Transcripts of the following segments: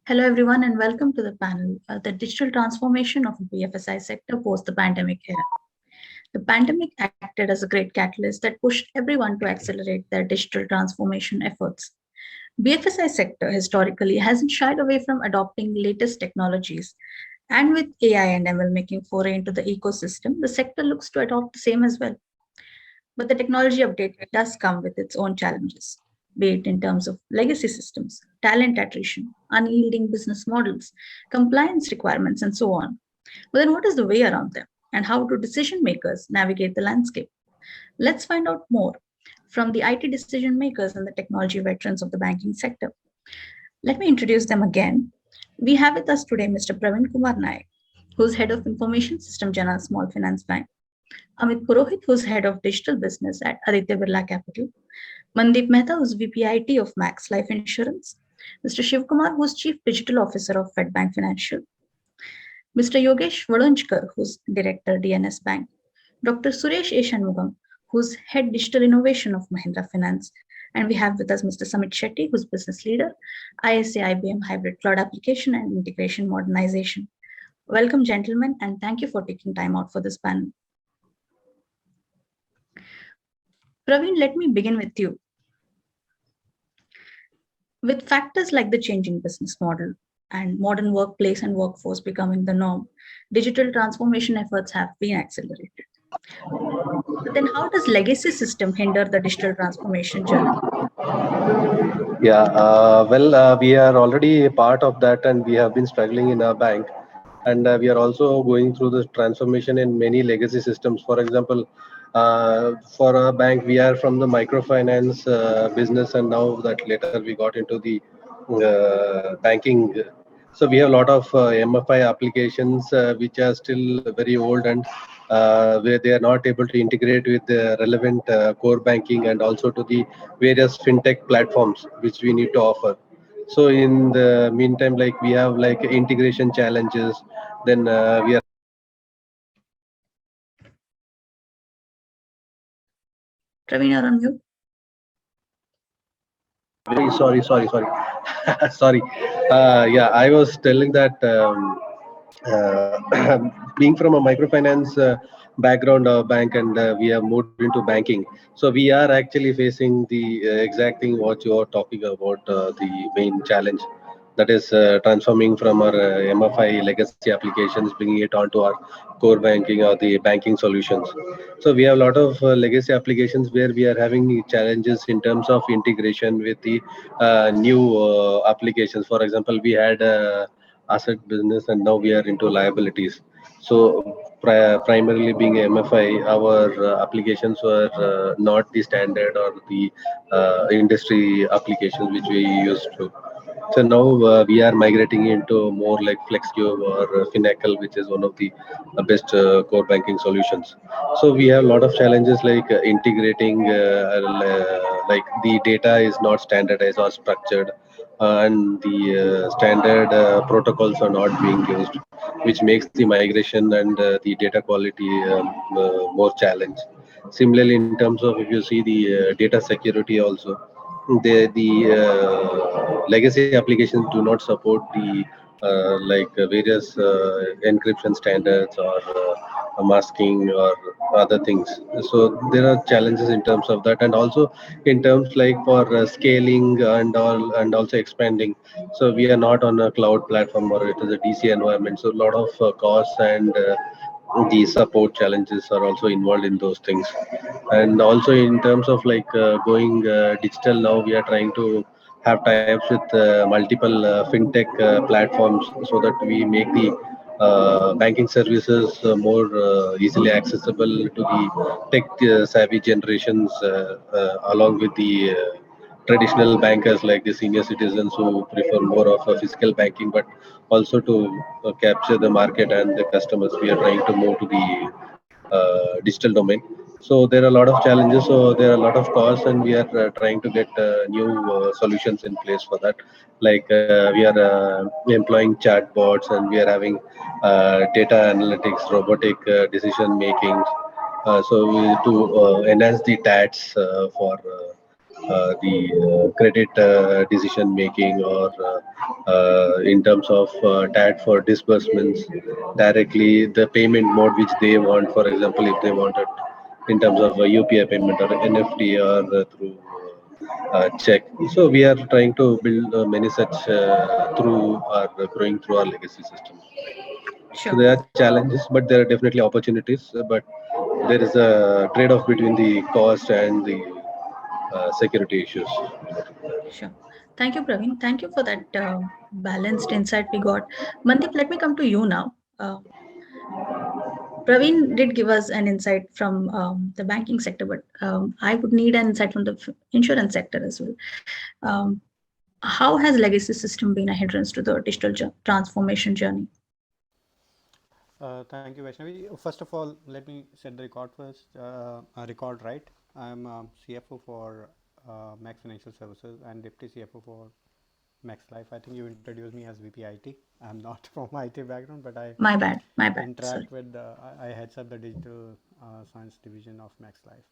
Hello, everyone, and welcome to the panel, The Digital Transformation of BFSI Sector Post the Pandemic Era. The pandemic acted as a great catalyst that pushed everyone to accelerate their digital transformation efforts. BFSI sector historically hasn't shied away from adopting latest technologies, and with AI and ML making foray into the ecosystem, the sector looks to adopt the same as well. But the technology update does come with its own challenges, be it in terms of legacy systems, talent attrition, unyielding business models, compliance requirements, and so on. But then, what is the way around them? And how do decision makers navigate the landscape? Let's find out more from the IT decision makers and the technology veterans of the banking sector. Let me introduce them again. We have with us today Mr. Praveen Kumar Naik, who's head of Information System General Small Finance Bank. Amit Purohit, who's head of digital business at Aditya Birla Capital. Mandeep Mehta, who's VP IT of Max Life Insurance. Mr. Shiv Kumar, who's Chief Digital Officer of Fedbank Financial. Mr. Yogesh Vadonchkar, who's Director DNS Bank. Dr. Suresh Eshanmugam, who's Head Digital Innovation of Mahindra Finance. And we have with us Mr. Samit Shetty, who's Business Leader, ISA IBM Hybrid Cloud Application and Integration Modernization. Welcome, gentlemen, and thank you for taking time out for this panel. Praveen, let me begin with you. With factors like the changing business model and modern workplace and workforce becoming the norm, digital transformation efforts have been accelerated. But then how does legacy system hinder the digital transformation journey? We are already a part of that, and we have been struggling in our bank, and we are also going through the transformation in many legacy systems. For example, for our bank, we are from the microfinance business, and now that later we got into the banking. So we have a lot of MFI applications which are still very old and where they are not able to integrate with the relevant core banking and also to the various fintech platforms which we need to offer. So in the meantime, like we have like integration challenges, then we are Praveen, you're on mute. sorry sorry. Yeah, I was telling that being from a microfinance background bank, and we have moved into banking, so we are actually facing the exact thing what you are talking about, the main challenge, that is transforming from our MFI legacy applications, bringing it onto our core banking or the banking solutions. So we have a lot of legacy applications where we are having challenges in terms of integration with the new applications. For example, we had asset business and now we are into liabilities. So primarily being MFI, our applications were not the standard or the industry applications which we used to. So now we are migrating into more like FlexCube or Finacle, which is one of the best core banking solutions. So we have a lot of challenges like integrating, like the data is not standardized or structured, and the standard protocols are not being used, which makes the migration and the data quality more challenge. Similarly, in terms of if you see the data security also, the legacy applications do not support the various encryption standards or masking or other things. So there are challenges in terms of that, and also in terms like for scaling and all, and also expanding. So we are not on a cloud platform or it is a DC environment. So a lot of costs and the support challenges are also involved in those things. And also in terms of like going digital, now we are trying to have tie-ups with multiple fintech platforms so that we make the banking services more easily accessible to the tech savvy generations, along with the traditional bankers like the senior citizens who prefer more of a physical banking, but also to capture the market and the customers. We are trying to move to the digital domain. So there are a lot of challenges. So there are a lot of costs, and we are trying to get new solutions in place for that. Like we are employing chatbots, and we are having data analytics, robotic decision making. To enhance the TATs for the credit decision making or in terms of TAT for disbursements directly, the payment mode which they want. For example, if they want it in terms of UPI payment or NFT or through check. So we are trying to build many such through our growing through our legacy system. So Sure. there are challenges, but there are definitely opportunities. But there is a trade-off between the cost and the security issues. Sure. Thank you, Praveen. Thank you for that balanced insight we got. Mandeep, let me come to you now. Praveen did give us an insight from the banking sector, but I would need an insight from the insurance sector as well. Um, how has legacy system been a hindrance to the digital transformation journey? Thank you, Vaishnavi. First of all, let me set the record first. Record right. I'm CFO for Max Financial Services and Deputy CFO for Max Life. I think you introduced me as VP IT. I'm not from IT background, but I My bad. My bad. Sorry. interact with. I heads up the digital science division of Max Life.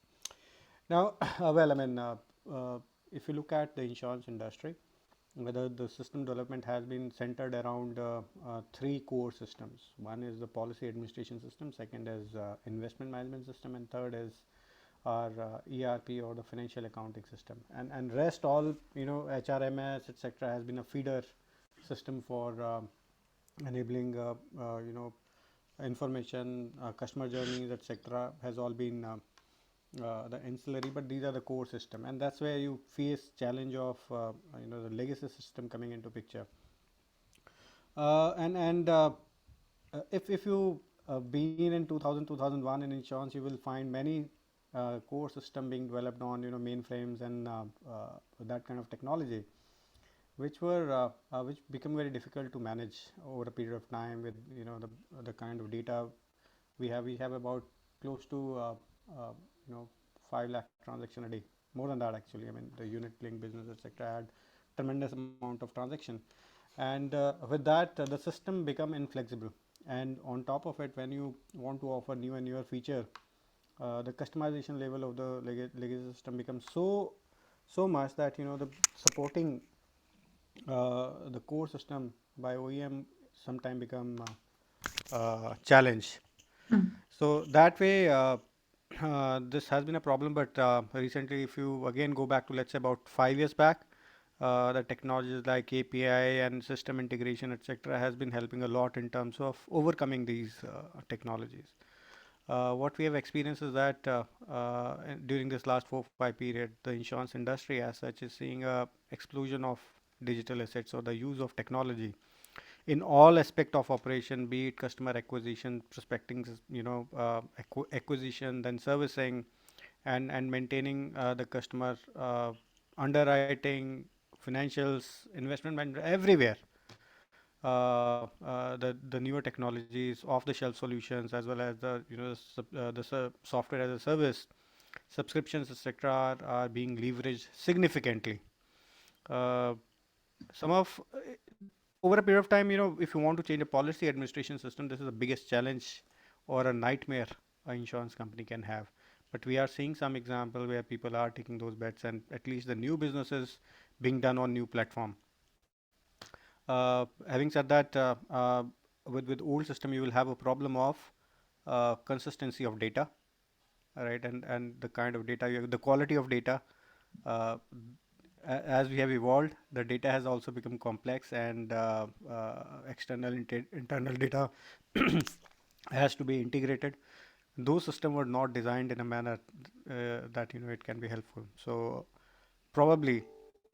Now, well, I mean, if you look at the insurance industry, whether the system development has been centered around three core systems. One is the policy administration system, second is investment management system, and third is our ERP or the financial accounting system. And rest all, HRMS, etc., has been a feeder system for enabling, information, customer journeys, etc., has all been the ancillary, but these are the core system, and that's where you face challenge of the legacy system coming into picture. And if you been in 2001 in insurance, you will find many core system being developed on mainframes and that kind of technology, which become very difficult to manage over a period of time with the kind of data we have about close to 5 lakh transaction a day, more than that actually. I mean, the unit link business, etc., had tremendous amount of transaction, and with that the system become inflexible. And on top of it, when you want to offer new and newer feature, the customization level of the legacy system becomes so much that the supporting the core system by OEM sometime become challenge. Mm. So that way, this has been a problem. But recently, if you again go back to, let's say, about 5 years back, the technologies like API and system integration, etc., has been helping a lot in terms of overcoming these technologies. What we have experienced is that during this last 4-5 period, the insurance industry as such is seeing a explosion of digital assets or the use of technology in all aspect of operation, be it customer acquisition, prospecting, acquisition, then servicing, and maintaining the customer, underwriting, financials, investment management, everywhere. The newer technologies, off the shelf solutions, as well as the software as a service, subscriptions, etc., are being leveraged significantly. Uh, some of Over a period of time, if you want to change a policy administration system, this is the biggest challenge or a nightmare an insurance company can have. But we are seeing some example where people are taking those bets, and at least the new businesses being done on new platform. Having said that, with old system, you will have a problem of consistency of data, right? And the kind of data the quality of data. Uh, as we have evolved, the data has also become complex, and external internal data has to be integrated. Those systems were not designed in a manner that it can be helpful. So probably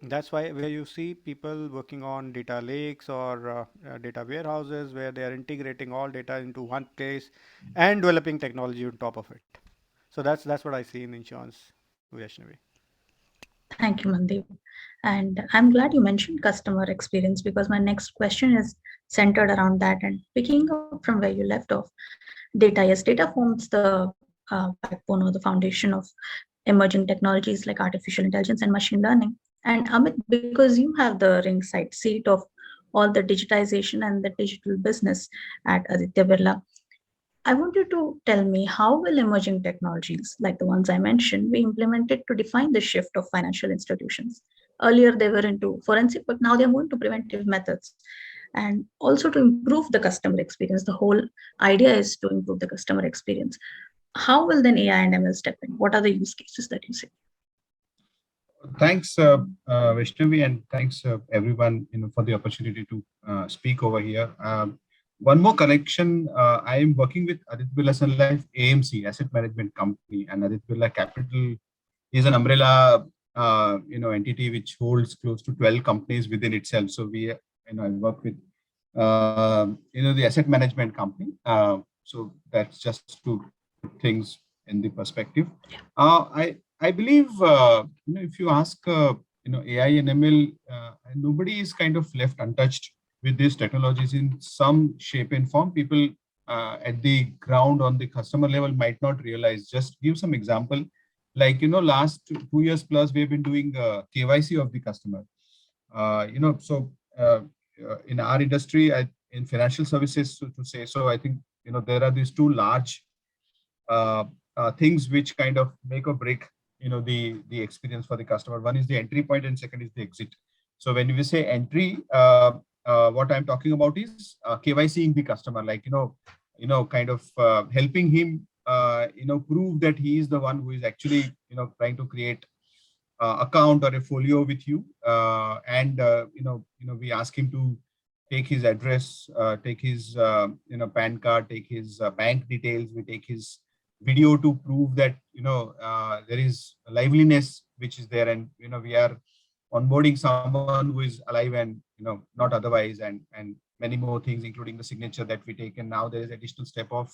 that's why where you see people working on data lakes or data warehouses where they are integrating all data into one place and developing technology on top of it. So that's what I see in insurance, Vaishnavi. Thank you, Mandeep. And I'm glad you mentioned customer experience because my next question is centered around that. And picking up from where you left off, data, yes, data forms the backbone or the foundation of emerging technologies like artificial intelligence and machine learning. And Amit, because you have the ringside seat of all the digitization and the digital business at Aditya Birla, I want you to tell me how will emerging technologies like the ones I mentioned be implemented to define the shift of financial institutions? Earlier, they were into forensic, but now they're moving to preventive methods. And also to improve the customer experience. The whole idea is to improve the customer experience. How will then AI and ML step in? What are the use cases that you see? Thanks, Vaishnavi, and thanks everyone, for the opportunity to speak over here. One more correction: I am working with Aditya Birla Sun Life AMC, Asset Management Company, and Aditya Birla Capital is an umbrella, entity which holds close to 12 companies within itself. So we, I work with, the asset management company. So that's just to put things in the perspective. I believe, if you ask, AI and ML, nobody is kind of left untouched with these technologies in some shape and form. People at the ground on the customer level might not realize. Just give some example. Like, last 2 years plus, we've been doing KYC of the customer. In our industry, in financial services, to say so, I think, there are these two large things which kind of make or break, the experience for the customer. One is the entry point and second is the exit. So when we say entry, what I'm talking about is KYCing the customer, like, kind of helping him, prove that he is the one who is actually, trying to create account or a folio with you. We ask him to take his address, take his, PAN card, take his bank details. We take his video to prove that, there is liveliness which is there, and, we are onboarding someone who is alive and, not otherwise, and many more things, including the signature that we take. And now there is additional step of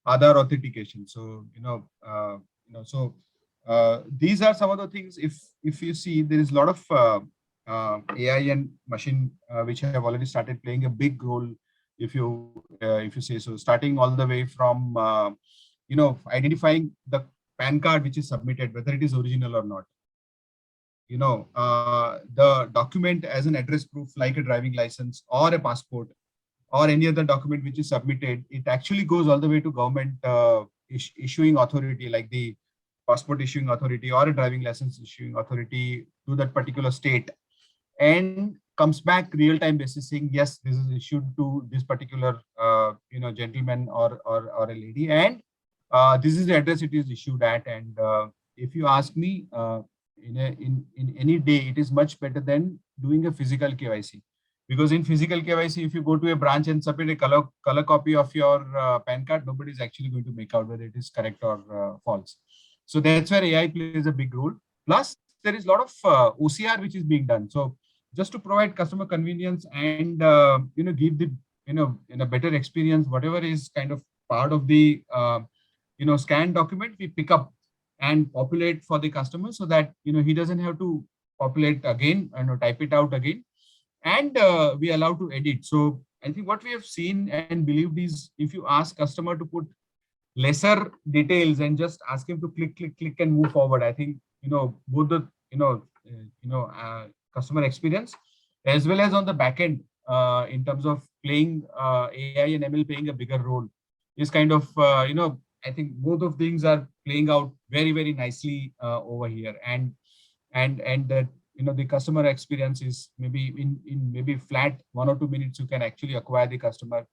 Aadhaar authentication. So, these are some of the things. If you see, there is a lot of AI and machine which have already started playing a big role. If you say so, starting all the way from identifying the PAN card which is submitted, whether it is original or not. The document as an address proof, like a driving license or a passport or any other document which is submitted, it actually goes all the way to government issuing authority, like the passport issuing authority or a driving license issuing authority to that particular state, and comes back real-time basis saying, yes, this is issued to this particular gentleman or a lady, and this is the address it is issued at. And if you ask me, in any day, it is much better than doing a physical KYC. Because in physical KYC, if you go to a branch and submit a color copy of your PAN card, nobody is actually going to make out whether it is correct or false. So that's where AI plays a big role. Plus, there is a lot of OCR which is being done. So just to provide customer convenience and give the in a better experience, whatever is kind of part of the scanned document, we pick up and populate for the customer, so that he doesn't have to populate again and type it out again, and we allow to edit. So I think what we have seen and believed is, if you ask customer to put lesser details and just ask him to click and move forward, I think both the customer experience as well as on the back end in terms of playing AI and ML playing a bigger role is kind of I think both of things are playing out very, very nicely over here, and that the customer experience is maybe in maybe flat 1 or 2 minutes you can actually acquire the customer,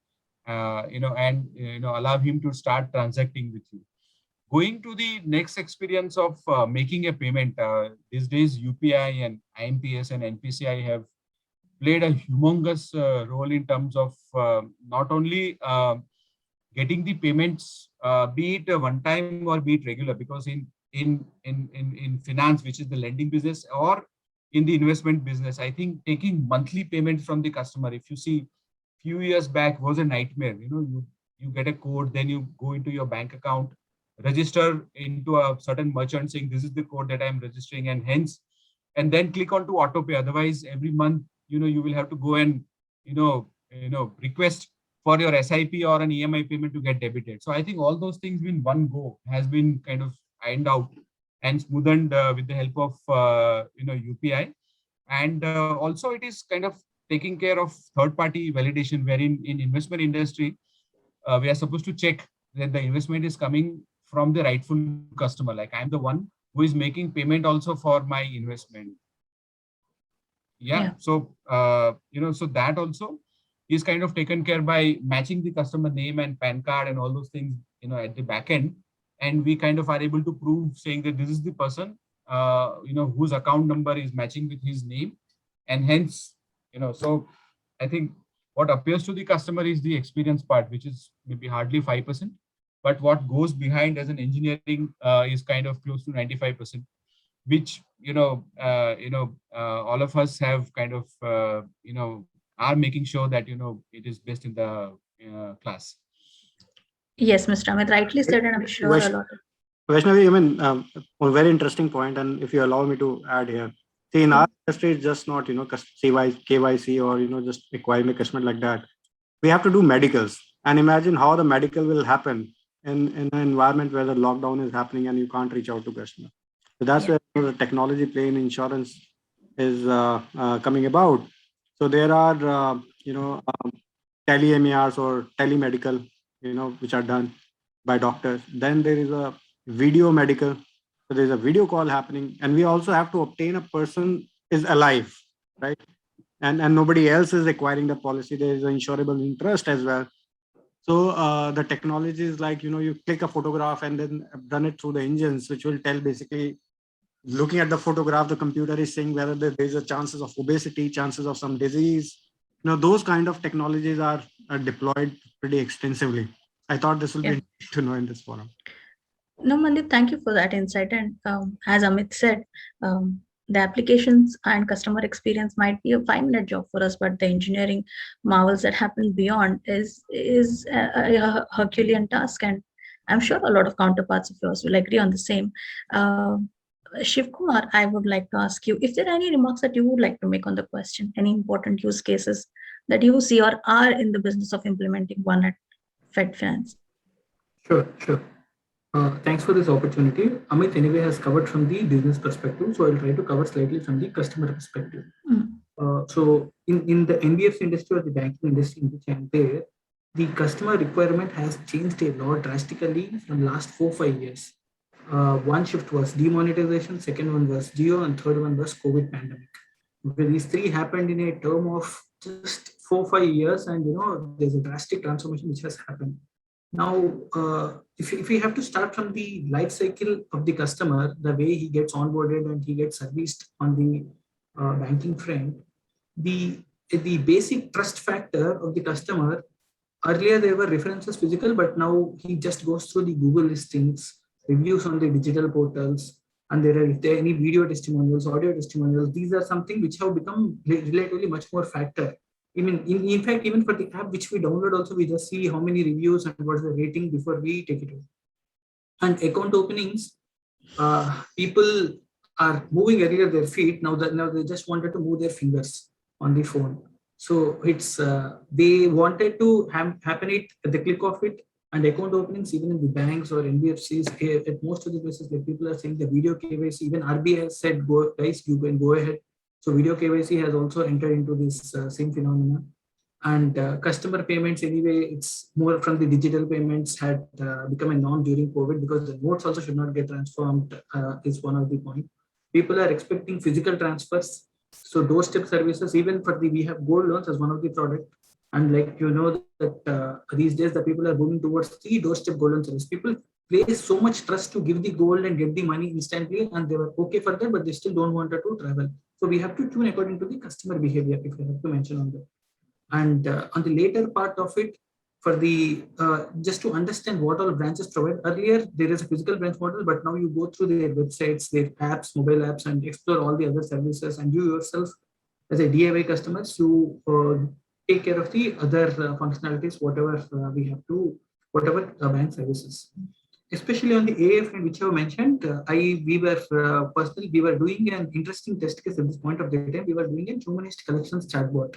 and allow him to start transacting with you. Going to the next experience of making a payment, these days UPI and IMPS and NPCI have played a humongous role in terms of not only getting the payments, be it a one time or be it regular, because in finance, which is the lending business, or in the investment business, I think taking monthly payments from the customer, if you see, few years back was a nightmare. You get a code, then you go into your bank account, register into a certain merchant saying this is the code that I'm registering, and then click on to auto pay. Otherwise, every month, you will have to go and request for your SIP or an EMI payment to get debited. So I think all those things in one go has been kind of ironed out and smoothened with the help of UPI, and also it is kind of taking care of third-party validation, wherein in investment industry we are supposed to check that the investment is coming from the rightful customer. Like, I'm the one who is making payment also for my investment. Yeah. So, so that also is kind of taken care by matching the customer name and PAN card and all those things, at the back end. And we kind of are able to prove saying that this is the person, whose account number is matching with his name. And hence, so I think what appears to the customer is the experience part, which is maybe hardly 5%. But what goes behind as an engineering is kind of close to 95%, which all of us have kind of are making sure that it is best in the class. Yes, Mr. Amit rightly said, and I'm sure a lot of. Vaishnavi, I mean, a very interesting point, and if you allow me to add here, see, in our industry, it's just not, KYC or, just acquiring a customer like that. We have to do medicals, and imagine how the medical will happen in an environment where the lockdown is happening and you can't reach out to customer. So that's where the technology play in insurance is coming about. So there are, tele-MERs or telemedical, which are done by doctors. Then there is a video medical. So there's a video call happening, and we also have to obtain a person is alive, right? And nobody else is acquiring the policy. There is an insurable interest as well. So the technology is like, you click a photograph and then run it through the engines, which will tell basically, looking at the photograph, the computer is saying whether there is a chances of obesity, chances of some disease. Those kind of technologies are deployed pretty extensively. I thought this will be interesting to know in this forum. No, Mandeep, thank you for that insight. And as Amit said, the applications and customer experience might be a 5-minute job for us, but the engineering marvels that happen beyond is a Herculean task. And I'm sure a lot of counterparts of yours will agree on the same. Shiv Kumar, I would like to ask you if there are any remarks that you would like to make on the question, any important use cases that you see or are in the business of implementing one at Fed Finance. Sure. Thanks for this opportunity. Amit anyway has covered from the business perspective, so I'll try to cover slightly from the customer perspective. So in the NBFC industry or the banking industry in which I'm there, the customer requirement has changed a lot drastically from last 4-5 years. One shift was demonetization, second one was Geo, and third one was COVID pandemic. These three happened in a term of just 4-5 years, and there's a drastic transformation which has happened. Now, if we have to start from the life cycle of the customer, the way he gets onboarded and he gets serviced on the banking front, the basic trust factor of the customer, earlier there were references physical, but now he just goes through the Google listings, reviews on the digital portals, and if there are any video testimonials, audio testimonials, these are something which have become relatively much more factor. In fact, even for the app which we download also, we just see how many reviews and what's the rating before we take it over. And account openings, people are moving earlier their feet. Now they just wanted to move their fingers on the phone. So it's they wanted to happen it at the click of it. And account openings, even in the banks or NBFCs, at most of the places, like people are saying the video KYC, even RBI has said, go guys, you can go ahead. So video KYC has also entered into this same phenomenon. And customer payments, anyway, it's more from the digital payments had become a norm during COVID, because the notes also should not get transformed is one of the points. People are expecting physical transfers. So doorstep services, even for we have gold loans as one of the product. And like that these days the people are moving towards the doorstep gold loan service. People place so much trust to give the gold and get the money instantly, and they were okay for that, but they still don't want to travel. So we have to tune according to the customer behavior, if I have to mention on that. And on the later part of it, for the just to understand what all branches provide. Earlier there is a physical branch model, but now you go through their websites, their apps, mobile apps, and explore all the other services. And you yourself, as a DIY customers, you take care of the other functionalities, whatever bank services. Especially on the AI front, which I have mentioned, we were doing an interesting test case at this point of the time. We were doing a humanist collections chatbot.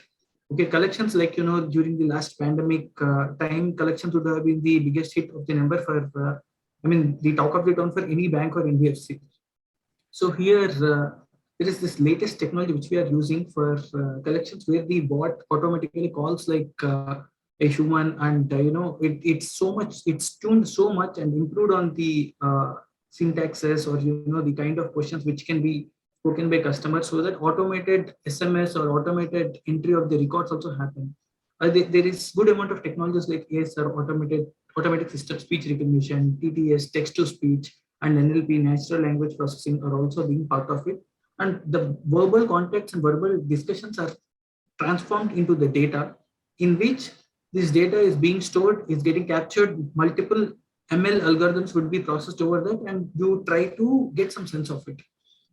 Okay, collections, like during the last pandemic time, collections would have been the biggest hit of the number for, the talk of the town for any bank or NBFC. So here there is this latest technology which we are using for collections, where the bot automatically calls like a human, and it's tuned so much and improved on the syntaxes, or the kind of questions which can be spoken by customers, so that automated SMS or automated entry of the records also happen. There is good amount of technologies like ASR, automatic system speech recognition, TTS, text to speech, and NLP, natural language processing, are also being part of it. And the verbal contacts and verbal discussions are transformed into the data, in which this data is being stored, is getting captured, multiple ML algorithms would be processed over that, and you try to get some sense of it.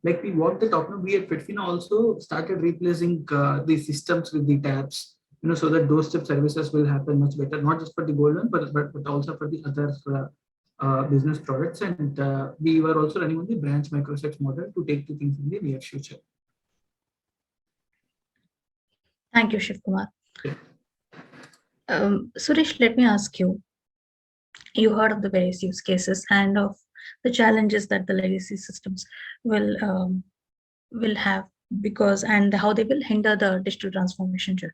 Like we walked the talk, we at FedFina also started replacing the systems with the tabs, so that those type services will happen much better, not just for the gold loan, but also for the other business products. And we were also running on the branch microsects model to take the things in the near future. Thank you, Shiv Kumar. Suresh, let me ask you. You heard of the various use cases and of the challenges that the legacy systems will have, because and how they will hinder the digital transformation journey.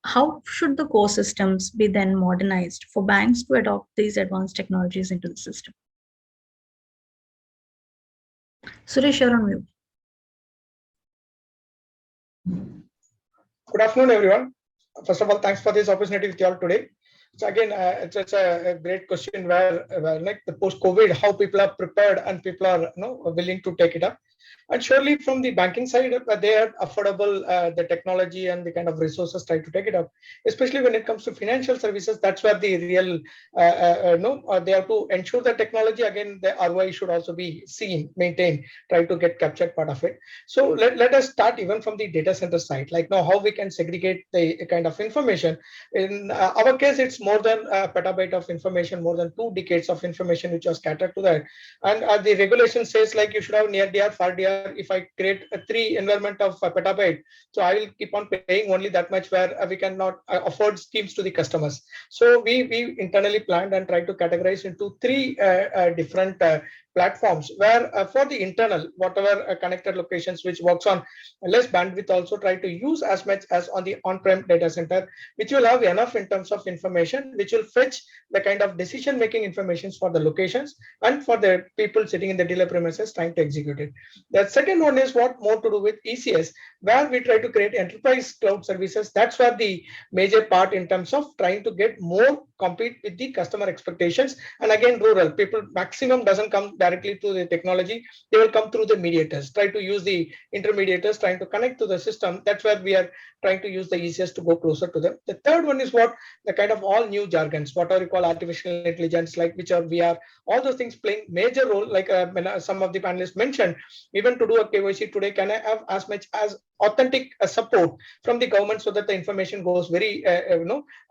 How should the core systems be then modernized for banks to adopt these advanced technologies into the system? Suresh, you're on mute. Good afternoon, everyone. First of all, thanks for this opportunity with you all today. So again, it's a great question where like the post-COVID, how people are prepared and people are willing to take it up. And surely from the banking side, they are affordable, the technology and the kind of resources try to take it up. Especially when it comes to financial services, that's where the real, they have to ensure the technology. Again, the ROI should also be seen, maintained, try to get captured part of it. So let us start even from the data center side, like now how we can segregate the kind of information. In our case, it's more than a petabyte of information, more than 2 decades of information which are scattered to that. And the regulation says like you should have near DR, far DR. If I create a 3 environment of a petabyte, so I will keep on paying only that much, where we cannot afford schemes to the customers. So we internally planned and tried to categorize into 3 different platforms, where for the internal, whatever connected locations which works on less bandwidth, also try to use as much as on the on-prem data center, which will have enough in terms of information, which will fetch the kind of decision-making informations for the locations and for the people sitting in the dealer premises trying to execute it. The second one is what more to do with ECS, where we try to create enterprise cloud services. That's where the major part in terms of trying to get more compete with the customer expectations. And again, rural people maximum doesn't come directly to the technology, they will come through the mediators, try to use the intermediators, trying to connect to the system. That's where we are trying to use the ECS to go closer to them. The third one is what the kind of all new jargons, what we call artificial intelligence, like which are VR, all those things playing major role. Like some of the panelists mentioned, even to do a KYC today, can I have as much as authentic support from the government, so that the information goes very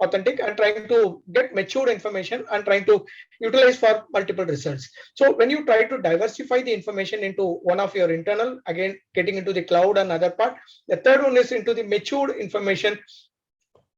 authentic, and trying to get matured information and trying to utilize for multiple results. So when you try to diversify the information into one of your internal, again getting into the cloud and other part, the third one is into the matured information,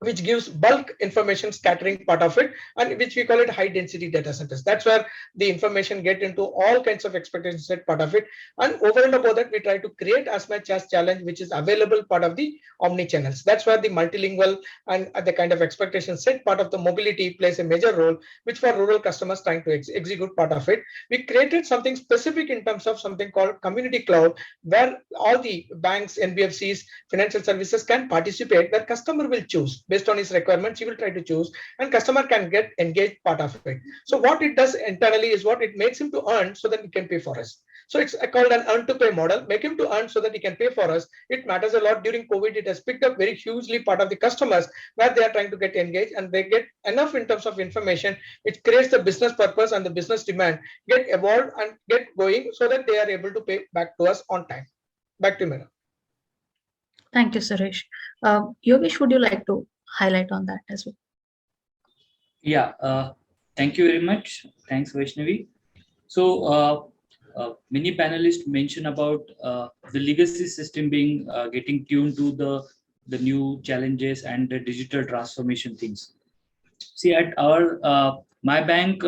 which gives bulk information scattering part of it, and which we call it high density data centers. That's where the information get into all kinds of expectation set part of it. And over and above that, we try to create as much as challenge which is available part of the omni channels. That's where the multilingual and the kind of expectation set part of the mobility plays a major role, which for rural customers trying to execute part of it. We created something specific in terms of something called community cloud, where all the banks, NBFCs, financial services can participate, where customer will choose based on his requirements, he will try to choose, and customer can get engaged part of it. So what it does internally is what it makes him to earn, so that he can pay for us. So it's called an earn to pay model, make him to earn so that he can pay for us. It matters a lot. During COVID, it has picked up very hugely part of the customers, where they are trying to get engaged and they get enough in terms of information, which creates the business purpose and the business demand get evolved and get going, so that they are able to pay back to us on time. Back to Meera. Thank you, Suresh. Yogesh, would you like to highlight on that as well? Yeah, thank you very much. Thanks, Vaishnavi. So many panelists mentioned about the legacy system being getting tuned to the new challenges and the digital transformation things. See, at our my bank,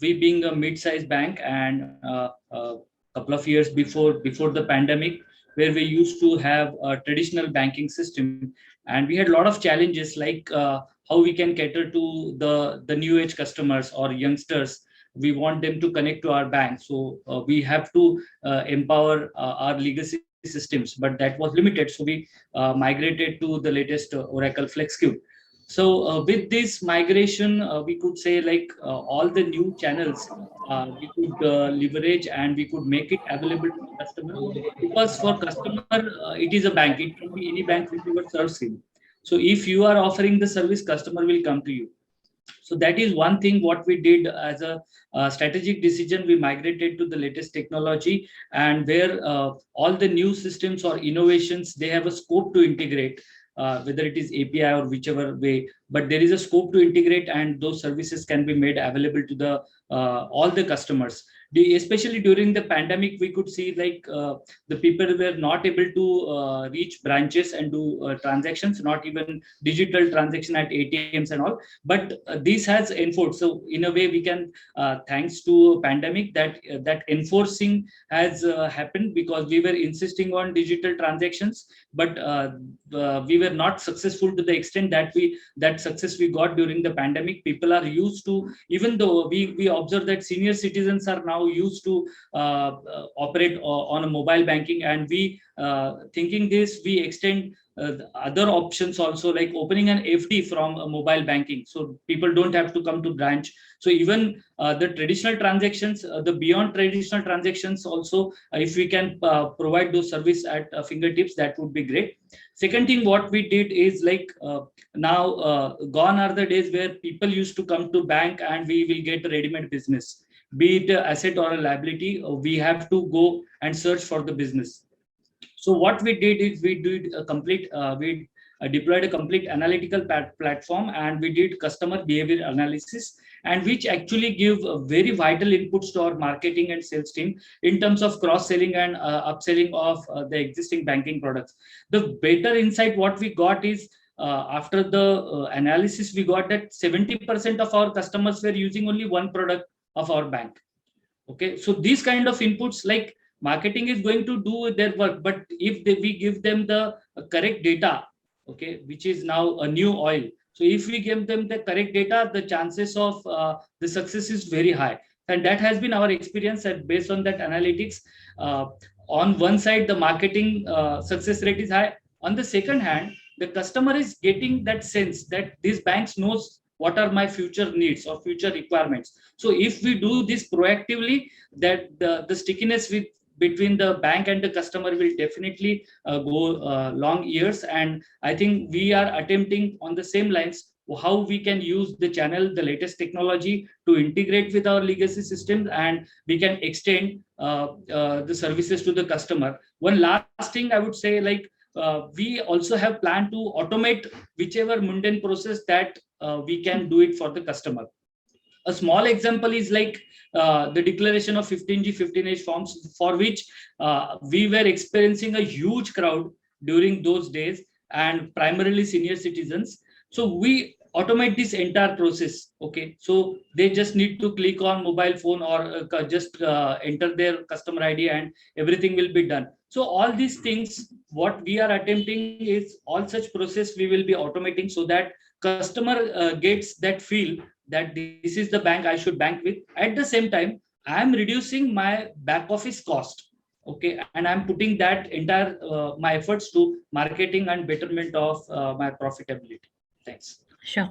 we being a mid-sized bank, and a couple of years before the pandemic, where we used to have a traditional banking system, and we had a lot of challenges, like how we can cater to the new age customers or youngsters we want them to connect to our bank. So we have to empower our legacy systems, but that was limited. So we migrated to the latest Oracle FlexCube. So with this migration, we could say like all the new channels we could leverage, and we could make it available to the customer, because for customer it is a bank. It can be any bank whichever serves him. So if you are offering the service, customer will come to you. So that is one thing what we did as a strategic decision. We migrated to the latest technology, and where all the new systems or innovations, they have a scope to integrate, whether it is API or whichever way, but there is a scope to integrate, and those services can be made available to the all the customers. Especially during the pandemic, we could see like the people were not able to reach branches and do transactions, not even digital transaction at ATMs and all. But this has enforced. So in a way, we can thanks to pandemic, that that enforcing has happened, because we were insisting on digital transactions, but we were not successful to the extent that that success we got during the pandemic. People are used to, even though we observe that senior citizens are now used to operate on a mobile banking, and we thinking this, we extend other options also, like opening an FD from a mobile banking, so people don't have to come to branch. So even the traditional transactions, the beyond traditional transactions also, if we can provide those service at fingertips, that would be great. Second thing what we did is like now gone are the days where people used to come to bank and we will get ready-made business, be it a asset or a liability. We have to go and search for the business. So what we did is we did a complete we deployed a complete analytical platform, and we did customer behavior analysis, and which actually give very vital inputs to our marketing and sales team in terms of cross-selling and upselling of the existing banking products. The better insight what we got is after the analysis, we got that 70% of our customers were using only one product of our bank. Okay, so these kind of inputs, like marketing is going to do their work, but if we give them the correct data, okay, which is now a new oil. So if we give them the correct data, the chances of the success is very high. And that has been our experience, that based on that analytics, on one side, the marketing success rate is high. On the second hand, the customer is getting that sense that these banks knows what are my future needs or future requirements. So if we do this proactively, that the stickiness between the bank and the customer will definitely go long years. And I think we are attempting on the same lines, how we can use the channel, the latest technology, to integrate with our legacy systems, and we can extend the services to the customer. One last thing I would say, like we also have planned to automate whichever mundane process that we can do it for the customer. A small example is like the declaration of 15G, 15H forms, for which we were experiencing a huge crowd during those days, and primarily senior citizens. So we automate this entire process. Okay, so they just need to click on mobile phone, or just enter their customer ID, and everything will be done. So all these things, what we are attempting is all such process we will be automating, so that customer gets that feel that this is the bank I should bank with. At the same time, I am reducing my back office cost. Okay, and I'm putting that entire my efforts to marketing and betterment of my profitability. Thanks. Sure.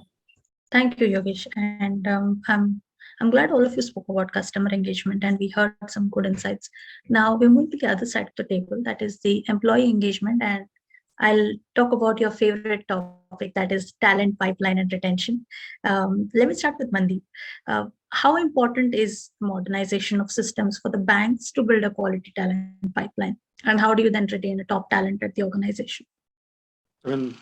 Thank you, Yogesh. And I'm glad all of you spoke about customer engagement, and we heard some good insights. Now we're moving to the other side of the table, that is the employee engagement, and I'll talk about your favorite topic, that is talent pipeline and retention. Let me start with Mandeep. How important is modernization of systems for the banks to build a quality talent pipeline? And how do you then retain a top talent at the organization? I mean,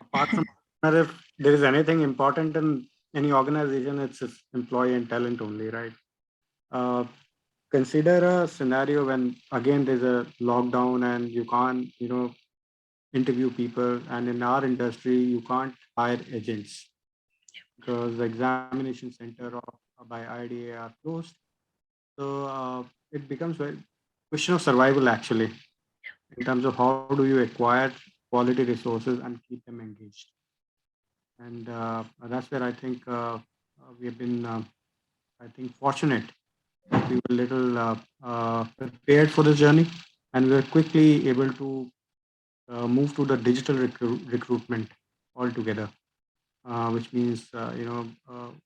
apart from if there is anything important in any organization, it's employee and talent only, right? Consider a scenario when, again, there's a lockdown and you can't, interview people, and in our industry you can't hire agents because the examination center by IDA are closed. So it becomes a question of survival, actually, in terms of how do you acquire quality resources and keep them engaged. And that's where I think we have been I think, fortunate that we were little prepared for this journey, and we were quickly able to move to the digital recruitment altogether, which means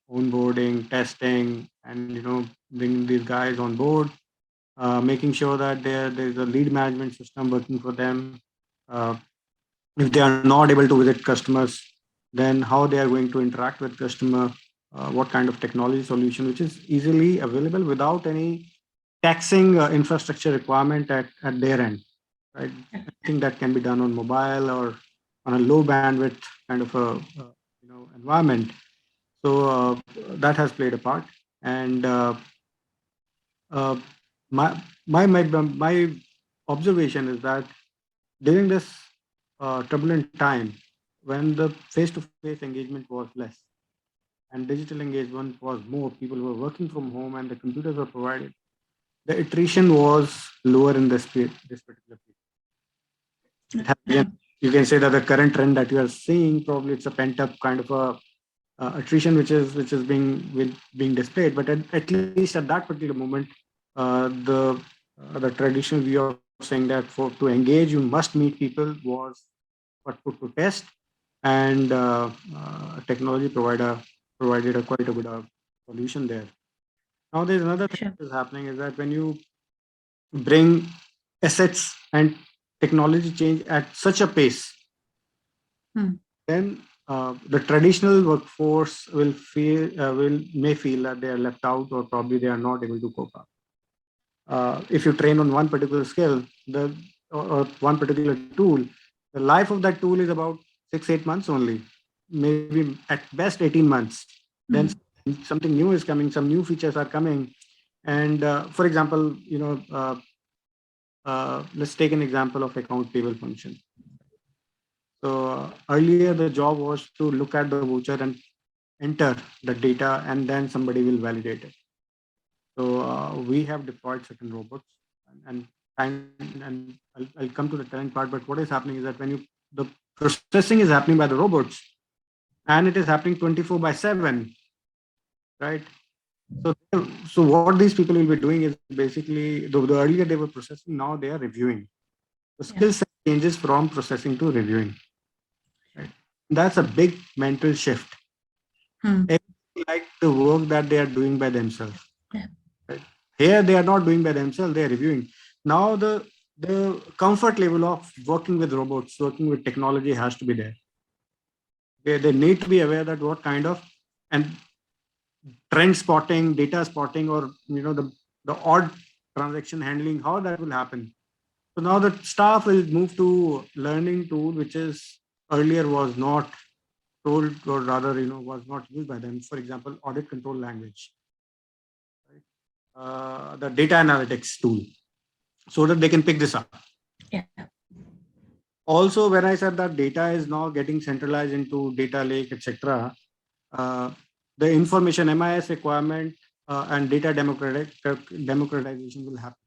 onboarding, testing, and bringing these guys on board, making sure that there's a lead management system working for them. If they are not able to visit customers, then how they are going to interact with customer, what kind of technology solution which is easily available without any taxing infrastructure requirement at their end, right? I think that can be done on mobile or on a low bandwidth kind of a environment. So that has played a part, and my observation is that during this turbulent time, when the face-to-face engagement was less and digital engagement was more, people were working from home and the computers were provided, the attrition was lower in this particular period. You can say that the current trend that you are seeing, probably it's a pent-up kind of a attrition which is being displayed. But at least at that particular moment, the traditional view of saying that to engage you must meet people was put to test, and technology provided quite a good solution there. Now there's another thing that is happening, is that when you bring assets and technology change at such a pace, then the traditional workforce may feel that they are left out, or probably they are not able to cope up. If you train on one particular skill, or one particular tool, the life of that tool is about 6-8 months only, maybe at best 18 months. Then something new is coming, some new features are coming. And for example, let's take an example of account payable function. So earlier the job was to look at the voucher and enter the data, and then somebody will validate it. So we have deployed certain robots, and I'll come to the talent part. But what is happening is that the processing is happening by the robots, and it is happening 24/7, right? So what these people will be doing is basically, the earlier they were processing, now they are reviewing. The skill set changes from processing to reviewing. Right? That's a big mental shift. Like the work that they are doing by themselves. Right? Here they are not doing by themselves, they are reviewing. Now the comfort level of working with robots, working with technology has to be there. They need to be aware that what kind of trend spotting, data spotting, or the odd transaction handling, how that will happen. So now the staff will move to learning tool, which is earlier was not told, or rather was not used by them. For example, audit control language, right? The data analytics tool, so that they can pick this up. Also, when I said that data is now getting centralized into data lake, etc., the information MIS requirement and data democratization will happen.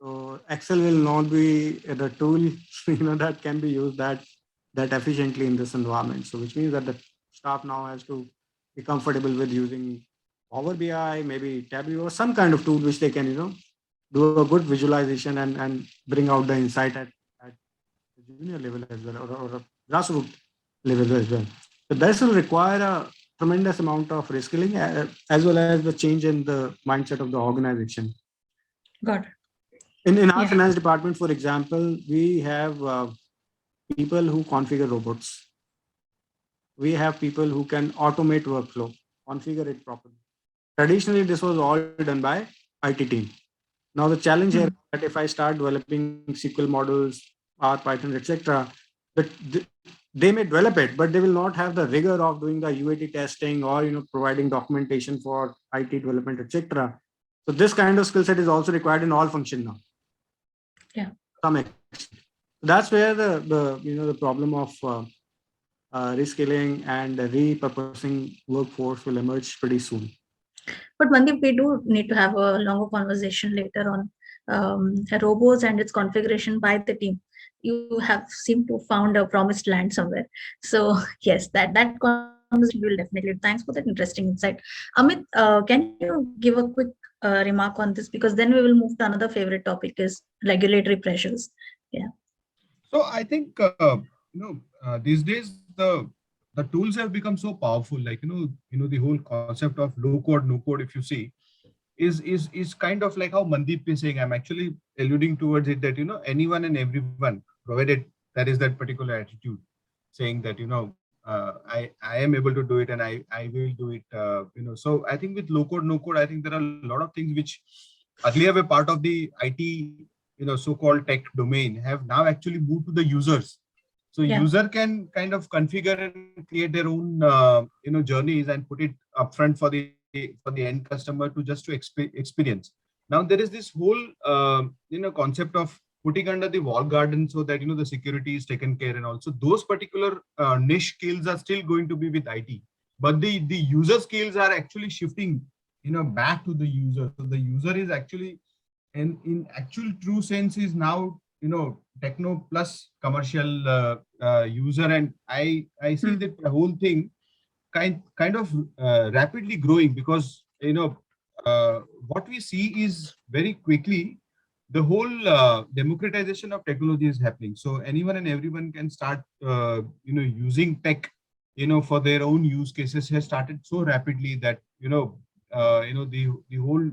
So Excel will not be the tool that can be used that efficiently in this environment. So which means that the staff now has to be comfortable with using Power BI, maybe Tableau, or some kind of tool which they can do a good visualization and bring out the insight at the junior level as well, or a grassroots level as well. So this will require a tremendous amount of reskilling, as well as the change in the mindset of the organization. Got it. In our finance department, for example, we have people who configure robots. We have people who can automate workflow, configure it properly. Traditionally, this was all done by IT team. Now the challenge here is that if I start developing SQL models, R, Python, etc., they may develop it, but they will not have the rigor of doing the UAT testing, or providing documentation for IT development, etc. So this kind of skill set is also required in all functions now. Some extent. That's where the problem of reskilling and repurposing workforce will emerge pretty soon. But Mandeep, we do need to have a longer conversation later on robots and its configuration by the team. You have seemed to found a promised land somewhere. So yes, that conversation we will definitely. Thanks for that interesting insight. Amit, can you give a quick remark on this? Because then we will move to another favorite topic is regulatory pressures. Yeah. So I think these days the tools have become so powerful. Like the whole concept of low code, no code. If you see, is kind of like how Mandeep is saying. I'm actually alluding towards it that anyone and everyone, provided there is that particular attitude, saying that I am able to do it and I will do it. So I think with low code, no code, I think there are a lot of things which earlier were part of the IT, so-called tech domain, have now actually moved to the users. So user can kind of configure and create their own journeys and put it upfront for the end customer to experience. Now there is this whole concept of putting under the wall garden so that the security is taken care, and also those particular niche skills are still going to be with IT, but the user skills are actually shifting back to the user. So the user is actually, and in actual true sense, is now techno plus commercial user, and I see that the whole thing kind of rapidly growing, because what we see is very quickly the whole democratization of technology is happening. So anyone and everyone can start using tech for their own use cases has started so rapidly that the whole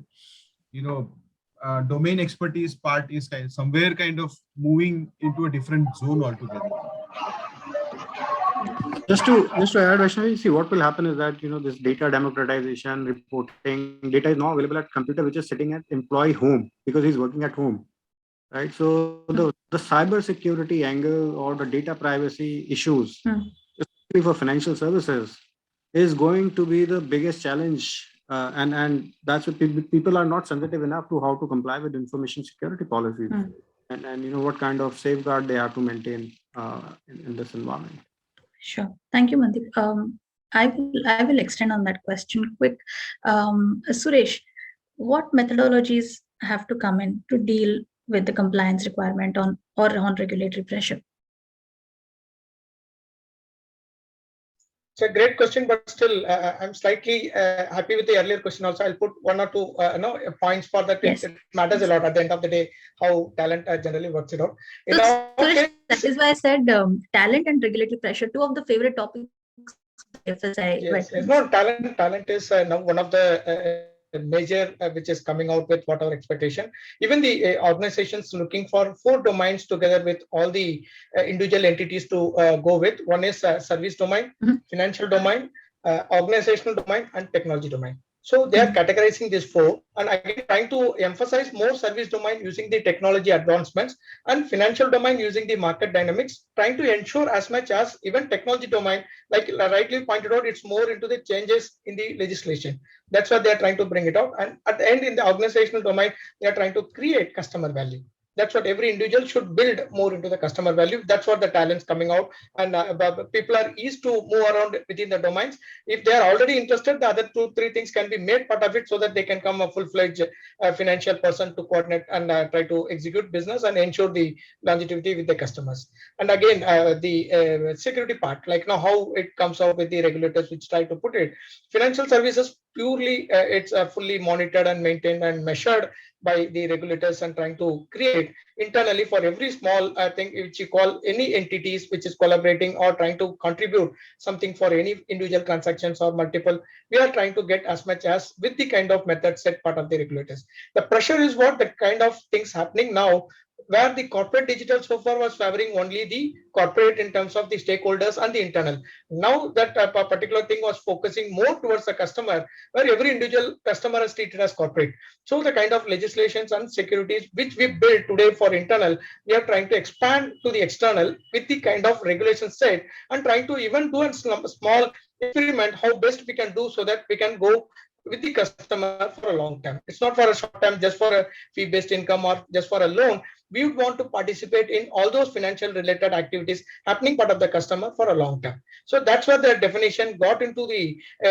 domain expertise part is somewhere kind of moving into a different zone altogether. Just to add, Vaishnavi, see what will happen is that this data democratization, reporting, data is now available at computer which is sitting at employee home because he's working at home, right? So the cyber security angle or the data privacy issues, especially for financial services, is going to be the biggest challenge, and that's what people are not sensitive enough to how to comply with information security policies, and what kind of safeguard they have to maintain in this environment. Sure. Thank you, Mandeep. I will extend on that question quick. Suresh, what methodologies have to come in to deal with the compliance requirement on regulatory pressure? It's a great question, but still, I'm slightly happy with the earlier question. Also, I'll put one or two points for that. Yes. It matters a lot at the end of the day how talent generally works it out. That is why I said talent and regulatory pressure, two of the favorite topics. Yes, no, talent is now one of the major which is coming out with what our expectation. Even the organizations looking for 4 domains together with all the individual entities to go with. One is service domain, financial domain, organizational domain, and technology domain. So they are categorizing these 4, and again trying to emphasize more service domain using the technology advancements, and financial domain using the market dynamics, trying to ensure as much as even technology domain, like rightly pointed out, it's more into the changes in the legislation. That's why they are trying to bring it out. And at the end, in the organizational domain, they are trying to create customer value. That's what every individual should build more into the customer value. That's what the talent's coming out, and people are eased to move around within the domains. If they are already interested, the other 2-3 things can be made part of it so that they can come a full-fledged financial person to coordinate and try to execute business and ensure the longevity with the customers. And again, the security part, like now how it comes out with the regulators which try to put it. Financial services purely it's fully monitored and maintained and measured by the regulators, and trying to create internally for every small thing which you call any entities which is collaborating or trying to contribute something for any individual transactions or multiple. We are trying to get as much as with the kind of method set part of the regulators. The pressure is what the kind of things happening now, where the corporate digital so far was favoring only the corporate in terms of the stakeholders and the internal. Now that particular thing was focusing more towards the customer, where every individual customer is treated as corporate. So the kind of legislations and securities which we build today for internal, we are trying to expand to the external with the kind of regulations set, and trying to even do a small experiment how best we can do so that we can go with the customer for a long time. It's not for a short time, just for a fee-based income or just for a loan. we would want to participate in all those financial related activities happening part of the customer for a long time. So that's where the definition got into the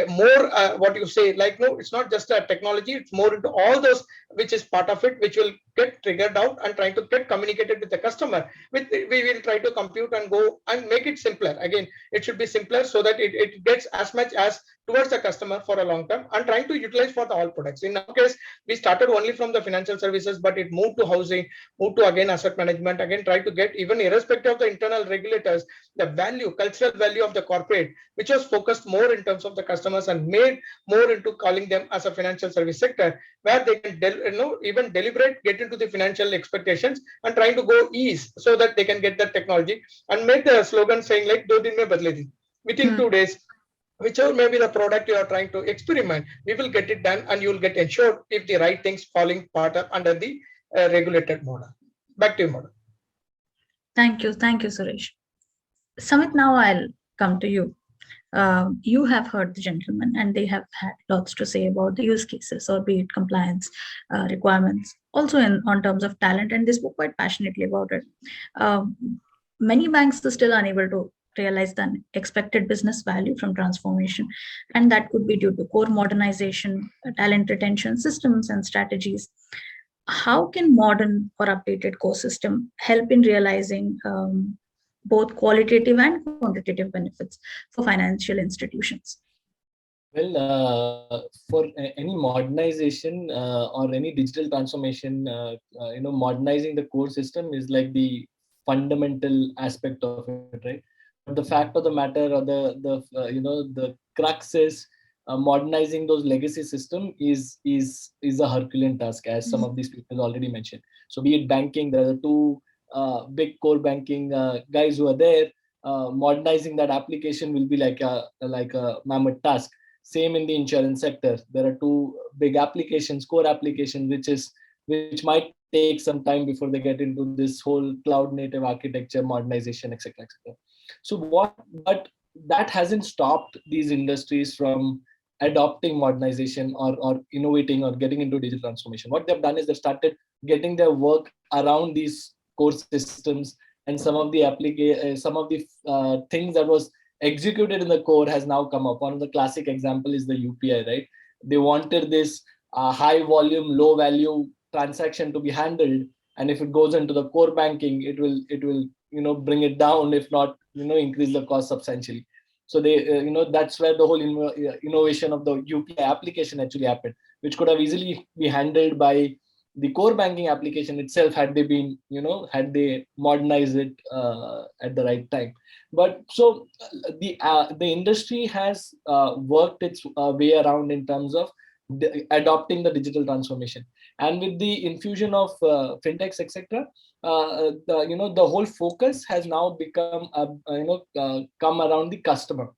more what you say, like, no, it's not just a technology, it's more into all those which is part of it, which will get triggered out and trying to get communicated with the customer. We will try to compute and go and make it simpler. Again, it should be simpler so that it gets as much as towards the customer for a long term, and trying to utilize for the all products. In our case, we started only from the financial services, but it moved to housing, moved to again asset management, again try to get, even irrespective of the internal regulators, the value, cultural value of the corporate, which was focused more in terms of the customers and made more into calling them as a financial service sector, where they can even deliberate, get into the financial expectations and trying to go ease so that they can get the technology and make the slogan saying like, do din mein badle di. Within 2 days, whichever may be the product you are trying to experiment, we will get it done and you will get ensured if the right things falling part of under the regulated model. Back to you, model. Thank you, Suresh. Samit, now I'll come to you. You have heard the gentlemen, and they have had lots to say about the use cases, or be it compliance requirements, also on terms of talent, and they spoke quite passionately about it. Many banks are still unable to realize the expected business value from transformation, and that could be due to core modernization, talent retention systems and strategies. How can modern or updated core system help in realizing both qualitative and quantitative benefits for financial institutions? Well, for any modernization or any digital transformation, modernizing the core system is like the fundamental aspect of it, right? But the fact of the matter, or the crux is modernizing those legacy system is a Herculean task, as some of these people already mentioned. So be it banking, there are two big core banking guys who are there. Modernizing that application will be like a mammoth task. Same in the insurance sector. There are two big applications, core applications, which might take some time before they get into this whole cloud native architecture, modernization, etc., etc. So but that hasn't stopped these industries from adopting modernization or innovating or getting into digital transformation. What they've done is they've started getting their work around these core systems, and some of the things that was executed in the core has now come up. One of the classic example is the UPI, right? They wanted this high volume, low value transaction to be handled, and if it goes into the core banking, it will bring it down, if not increase the cost substantially. So they that's where the whole innovation of the UPI application actually happened, which could have easily be handled by the core banking application itself had they modernized it at the right time. But so the industry has worked its way around in terms of adopting the digital transformation, and with the infusion of fintechs, etc., the whole focus has now become come around the customer.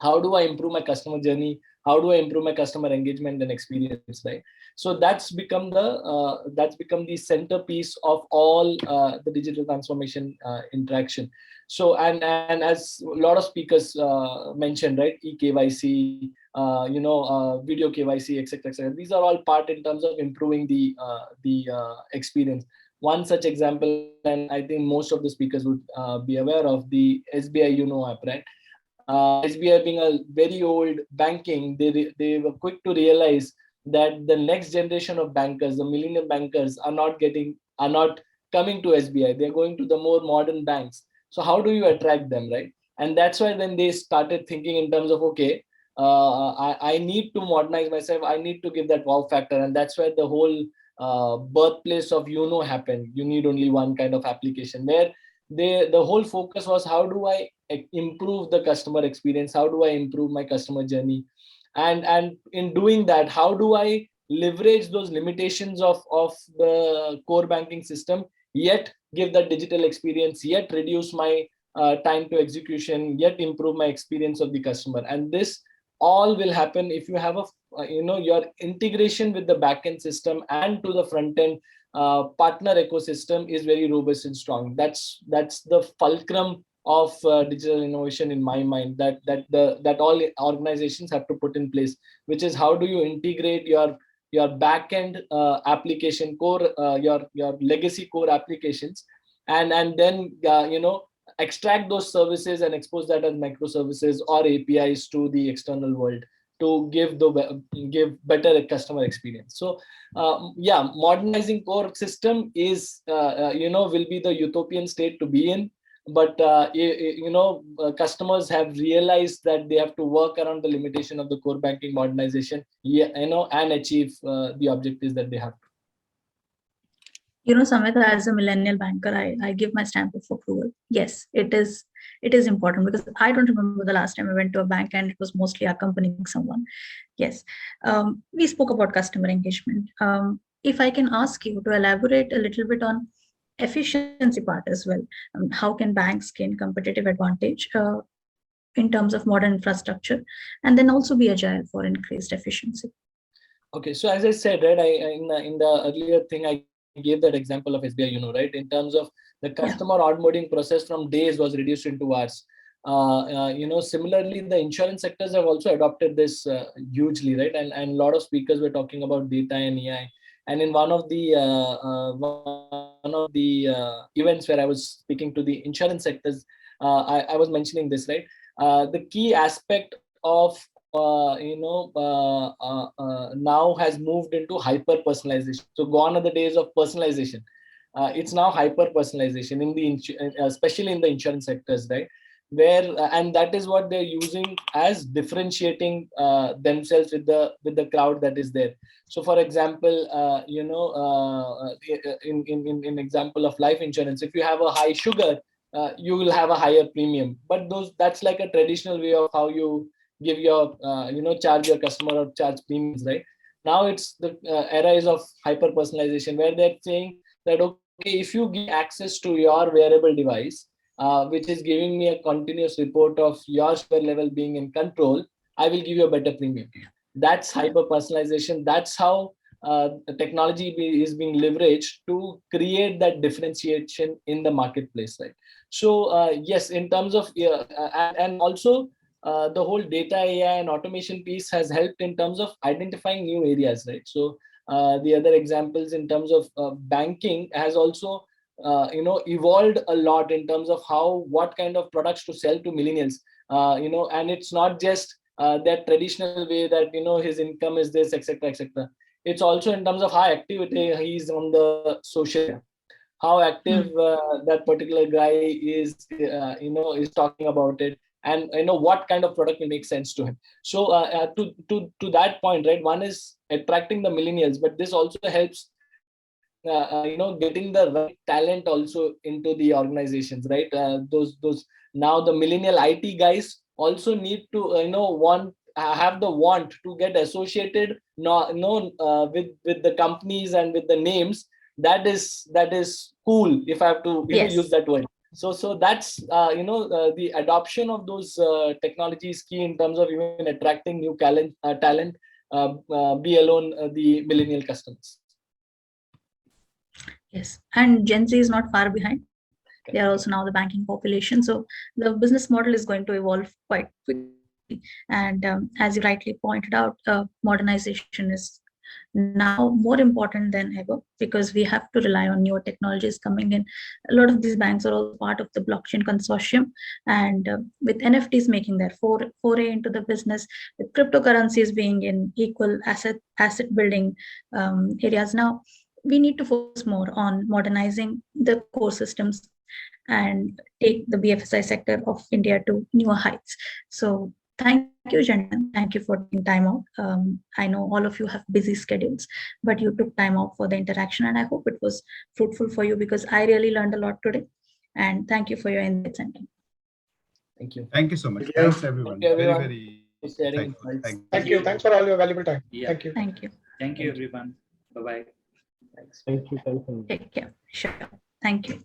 How do I improve my customer journey? How do I improve my customer engagement and experience, right? So that's become the centerpiece of all the digital transformation interaction. So and as a lot of speakers mentioned, right, eKYC, video KYC, etc., etc. These are all part in terms of improving the experience. One such example, and I think most of the speakers would be aware of, the SBI YONO app, right? SBI being a very old banking, they were quick to realize that the next generation of bankers, the millennial bankers, are not coming to SBI. They're going to the more modern banks. So how do you attract them, right? And that's why then they started thinking in terms of, okay, I need to modernize myself. I need to give that wow factor, and that's where the whole birthplace of YONO happened. You need only one kind of application. Where the whole focus was, how do I improve the customer experience? How do I improve my customer journey? And in doing that, how do I leverage those limitations of the core banking system, yet give that digital experience, yet reduce my time to execution, yet improve my experience of the customer? And this all will happen if you have your integration with the backend system and to the front end partner ecosystem is very robust and strong. That's the fulcrum of digital innovation in my mind, that all organizations have to put in place, which is how do you integrate your your backend application core, your legacy core applications, and then extract those services and expose that as microservices or APIs to the external world to give better customer experience. So yeah, modernizing core system is will be the utopian state to be in, but customers have realized that they have to work around the limitation of the core banking modernization, and achieve the objectives that they have. Samita, as a millennial banker, I give my stamp of approval. Yes, it is important, because I don't remember the last time I went to a bank and it was mostly accompanying someone. Yes. We spoke about customer engagement. If I can ask you to elaborate a little bit on efficiency part as well. How can banks gain competitive advantage in terms of modern infrastructure, and then also be agile for increased efficiency? Okay, so as I said, right, in the earlier thing, I gave that example of SBI, right, in terms of the customer onboarding process from days was reduced into hours. Similarly, the insurance sectors have also adopted this hugely, right, and a lot of speakers were talking about data and AI. And in one of the events where I was speaking to the insurance sectors, I was mentioning this, right? The key aspect of now has moved into hyper personalization. So gone are the days of personalization. It's now hyper personalization especially in the insurance sectors, right? Where and that is what they're using as differentiating themselves with the crowd that is there. So for example, in example of life insurance, if you have a high sugar, you will have a higher premium, but that's like a traditional way of how you give your charge your customer or charge premiums, right? Now it's the era is of hyper personalization, where they're saying that, okay, if you give access to your wearable device, which is giving me a continuous report of your sugar level being in control, I will give you a better premium. That's hyper personalization. That's how the technology is being leveraged to create that differentiation in the marketplace, right? So yes, in terms of and also the whole data, AI, and automation piece has helped in terms of identifying new areas, right? So the other examples in terms of banking has also evolved a lot in terms of what kind of products to sell to millennials, and it's not just that traditional way that his income is this, etc. It's also in terms of how active he is on the social, how active that particular guy is is talking about it, and what kind of product will make sense to him. So to that point, right, one is attracting the millennials, but this also helps getting the right talent also into the organizations, right? Those now the millennial IT guys also need to have the want to get associated with the companies and with the names that is cool, if I have to use that word. So that's the adoption of those technologies key in terms of even attracting new talent be alone the millennial customers. Yes, and Gen Z is not far behind. They are also now the banking population. So the business model is going to evolve quite quickly. And as you rightly pointed out, modernization is now more important than ever, because we have to rely on newer technologies coming in. A lot of these banks are all part of the blockchain consortium, and with NFTs making their foray into the business, with cryptocurrencies being in equal asset building areas now, we need to focus more on modernizing the core systems and take the BFSI sector of India to newer heights. So thank you, gentlemen. Thank you for taking time out. I know all of you have busy schedules, but you took time out for the interaction, and I hope it was fruitful for you, because I really learned a lot today. And thank you for your insights and time. Thank you. Thank you so much. Thanks, everyone. Thank you, everyone. Very Thanks. Thank you. Thanks for all your valuable time. Yeah. Thank you. Thank you. Thank you, everyone. Bye-bye. Thanks. Thank you. Take care. Sure. Thank you.